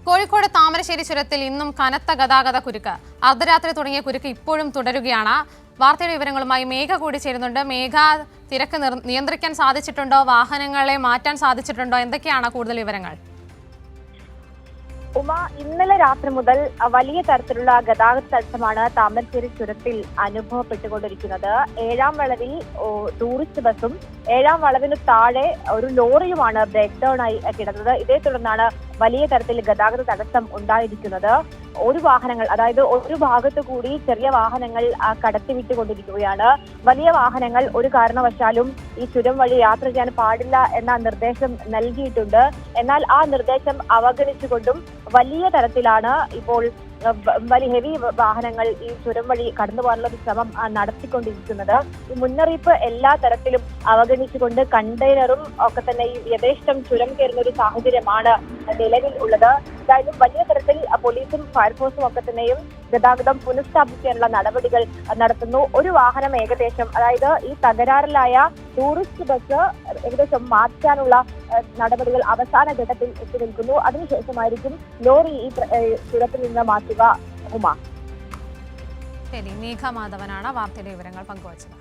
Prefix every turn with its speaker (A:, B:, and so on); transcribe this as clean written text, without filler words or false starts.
A: കോഴിക്കോട് താമരശ്ശേരി ചുരത്തിൽ ഇന്നും കനത്ത ഗതാഗത കുരുക്ക്. അർദ്ധരാത്രി തുടങ്ങിയ കുരുക്ക് ഇപ്പോഴും തുടരുകയാണ്. വാർത്തയുടെ വിവരങ്ങളുമായി മേഘ കൂടി ചേരുന്നുണ്ട്. മേഘ, തിരക്ക് നിയന്ത്രിക്കാൻ സാധിച്ചിട്ടുണ്ടോ? വാഹനങ്ങളെ മാറ്റാൻ സാധിച്ചിട്ടുണ്ടോ? എന്തൊക്കെയാണ് കൂടുതൽ വിവരങ്ങൾ?
B: ഉമ, ഇന്നലെ രാത്രി മുതൽ വലിയ തരത്തിലുള്ള ഗതാഗത തടസ്സമാണ് താമരശ്ശേരി ചുരത്തിൽ അനുഭവപ്പെട്ടുകൊണ്ടിരിക്കുന്നത്. 7ാം വളവിൽ ടൂറിസ്റ്റ് ബസ്സും 7ാം വളവിന് താഴെ ഒരു ലോറിയുമാണ് ബ്രേക്ക് ഡൗൺ ആയി കിടന്നത്. ഇതേ തുടർന്നാണ് വലിയ തരത്തിൽ ഗതാഗത തടസ്സം ഉണ്ടായിരിക്കുന്നത്. ഒരു വാഹനങ്ങൾ, അതായത് ഒരു ഭാഗത്തു കൂടി ചെറിയ വാഹനങ്ങൾ കടത്തിവിട്ടുകൊണ്ടിരിക്കുകയാണ്. വലിയ വാഹനങ്ങൾ ഒരു കാരണവശാലും ഈ ചുരം വഴി യാത്ര ചെയ്യാൻ പാടില്ല എന്ന നിർദ്ദേശം നൽകിയിട്ടുണ്ട്. എന്നാൽ ആ നിർദ്ദേശം അവഗണിച്ചുകൊണ്ടും വലിയ തരത്തിലാണ് ഇപ്പോൾ വലിയ ഹെവി വാഹനങ്ങൾ ഈ ചുരം വഴി കടന്നു പോകാനുള്ള ഒരു ശ്രമം നടത്തിക്കൊണ്ടിരിക്കുന്നത്. ഈ മുന്നറിയിപ്പ് എല്ലാ തരത്തിലും അവഗണിച്ചുകൊണ്ട് കണ്ടെയ്നറും ഒക്കെ തന്നെ ഈ യഥേഷ്ടം ചുരം കയറുന്ന ഒരു സാഹചര്യമാണ് നിലവിൽ ഉള്ളത്. എന്തായാലും വലിയ തരത്തിൽ പോലീസും ഫയർഫോഴ്സും ഒക്കെ തന്നെയും ഗതാഗതം പുനഃസ്ഥാപിക്കാനുള്ള നടപടികൾ നടത്തുന്നു. ഒരു വാഹനം ഏകദേശം, അതായത് ഈ തകരാറിലായ ടൂറിസ്റ്റ് ബസ് ഏകദേശം മാറ്റാനുള്ള നടപടികൾ അവസാന ഘട്ടത്തിൽ എത്തി നിൽക്കുന്നു. അതിനുശേഷമായിരിക്കും ലോറി ഈ ചുരത്തിൽ നിന്ന് മാറ്റുക. ഉമ,
A: ശരി, മേഘ മാധവനാണ് വാർത്തയുടെ വിവരങ്ങൾ പങ്കുവച്ചത്.